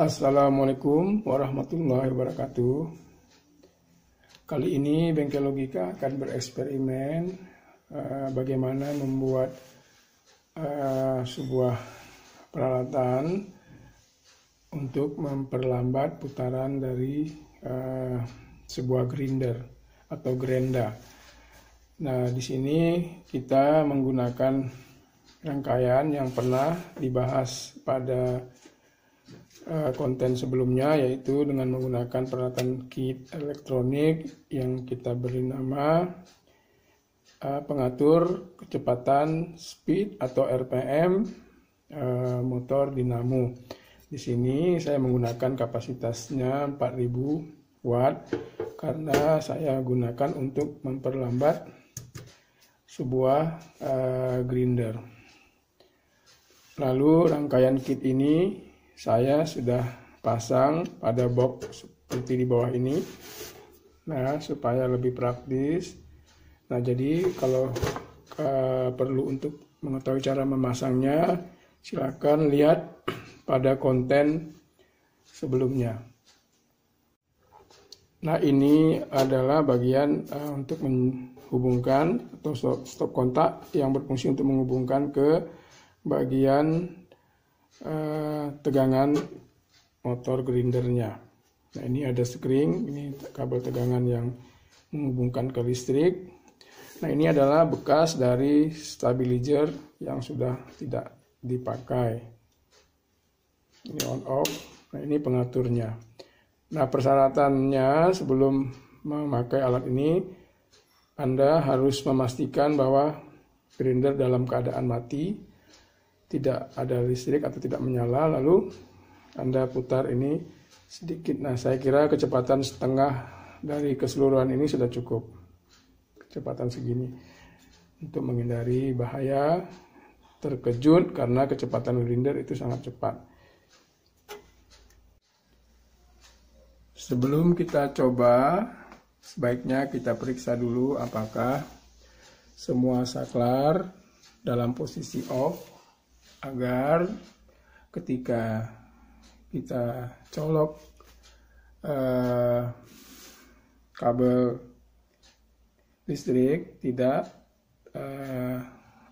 Assalamualaikum warahmatullahi wabarakatuh. Kali ini Bengkel Logika akan bereksperimen bagaimana membuat sebuah peralatan untuk memperlambat putaran dari sebuah grinder atau gerenda. Nah, di sini kita menggunakan rangkaian yang pernah dibahas pada konten sebelumnya, yaitu dengan menggunakan peralatan kit elektronik yang kita beri nama pengatur kecepatan speed atau RPM motor dinamo. Di sini saya menggunakan kapasitasnya 4000 watt karena saya gunakan untuk memperlambat sebuah grinder. Lalu rangkaian kit ini saya sudah pasang pada box seperti di bawah ini, nah supaya lebih praktis. Nah, jadi kalau perlu untuk mengetahui cara memasangnya, silakan lihat pada konten sebelumnya. Nah, ini adalah bagian untuk menghubungkan atau stop kontak yang berfungsi untuk menghubungkan ke bagian tegangan motor grindernya. Nah, ini ada spring, ini kabel tegangan yang menghubungkan ke listrik. Nah, ini adalah bekas dari stabilizer yang sudah tidak dipakai. Ini on off. Nah, ini pengaturnya. Nah, persyaratannya sebelum memakai alat ini, Anda harus memastikan bahwa grinder dalam keadaan mati, tidak ada listrik atau tidak menyala, lalu Anda putar ini sedikit. Nah, saya kira kecepatan setengah dari keseluruhan ini sudah cukup, kecepatan segini, untuk menghindari bahaya terkejut karena kecepatan grinder itu sangat cepat. Sebelum kita coba, sebaiknya kita periksa dulu apakah semua saklar dalam posisi off, agar ketika kita colok kabel listrik tidak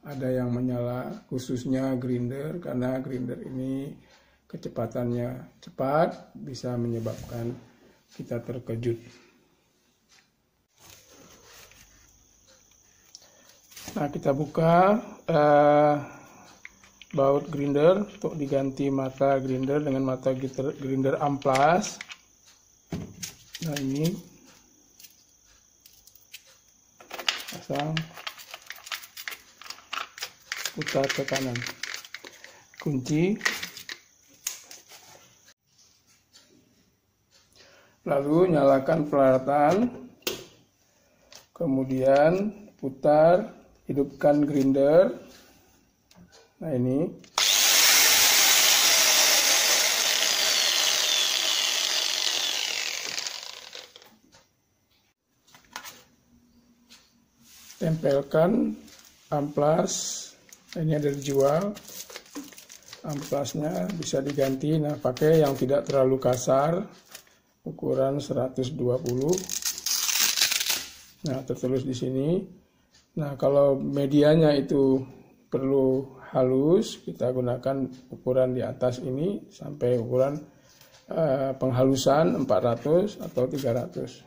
ada yang menyala, khususnya grinder, karena grinder ini kecepatannya cepat, bisa menyebabkan kita terkejut. Nah, kita buka baut grinder untuk diganti mata grinder dengan mata grinder amplas. Nah, ini pasang, putar ke kanan, kunci, lalu nyalakan peralatan, kemudian putar, hidupkan grinder. Nah, ini tempelkan amplas. Ini ada dijual, amplasnya bisa diganti. Nah, pakai yang tidak terlalu kasar, ukuran 120. Nah, tertulis di sini. Nah, kalau medianya itu perlu halus, kita gunakan ukuran di atas ini sampai ukuran penghalusan 400 atau 300.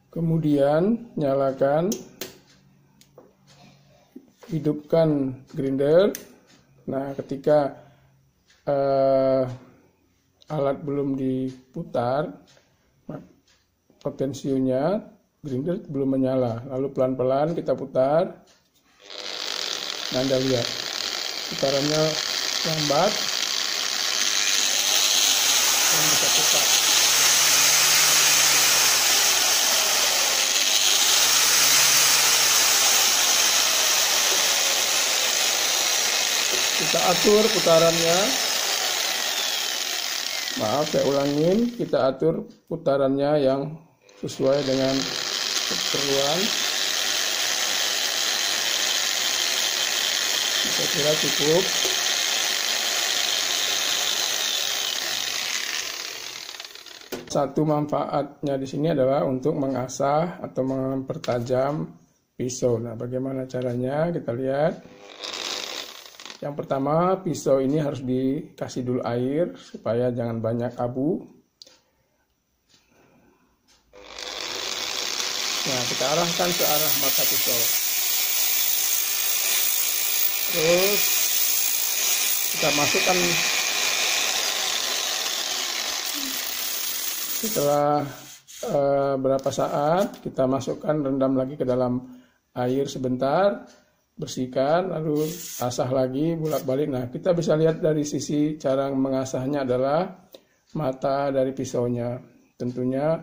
Kemudian nyalakan, hidupkan grinder. Nah, ketika alat belum diputar, potensinya grinder belum menyala. Lalu pelan-pelan kita putar. Nah, Anda lihat putarannya lambat dan bisa cepat. Kita atur putarannya. Maaf, saya ulangin. Kita atur putarannya yang sesuai dengan keperluan. Saya kira cukup. satu manfaatnya di sini adalah untuk mengasah atau mempertajam pisau. Nah, bagaimana caranya? Kita lihat. Yang pertama, pisau ini harus dikasih dulu air supaya jangan banyak abu. Nah, kita arahkan ke arah mata pisau. Terus kita masukkan. Setelah berapa saat kita masukkan, rendam lagi ke dalam air sebentar, bersihkan, lalu asah lagi bolak-balik. Nah, kita bisa lihat dari sisi cara mengasahnya adalah mata dari pisaunya. Tentunya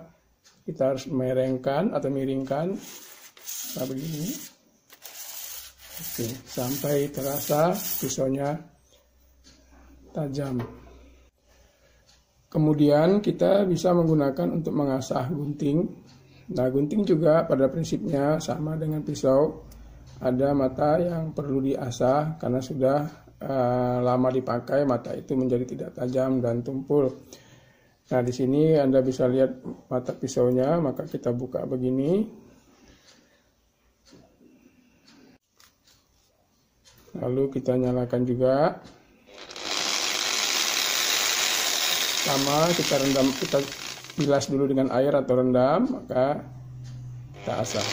kita harus miringkan atau miringkan, nah begini. Oke, sampai terasa pisaunya tajam. Kemudian kita bisa menggunakan untuk mengasah gunting. Nah, gunting juga pada prinsipnya sama dengan pisau. Ada mata yang perlu diasah karena sudah lama dipakai, mata itu menjadi tidak tajam dan tumpul. Nah, di sini Anda bisa lihat mata pisaunya, maka kita buka begini. Lalu kita nyalakan juga. Sama, kita bilas dulu dengan air atau rendam, maka kita asah.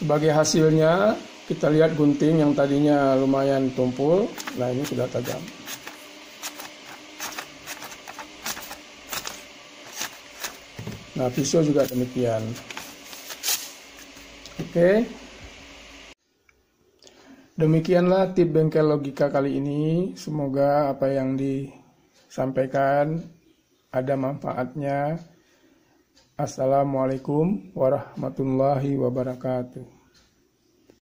Sebagai hasilnya, kita lihat gunting yang tadinya lumayan tumpul, nah ini sudah tajam. Nah, pisau juga demikian. Oke. Demikianlah tip bengkel logika kali ini. Semoga apa yang disampaikan ada manfaatnya. Assalamualaikum warahmatullahi wabarakatuh.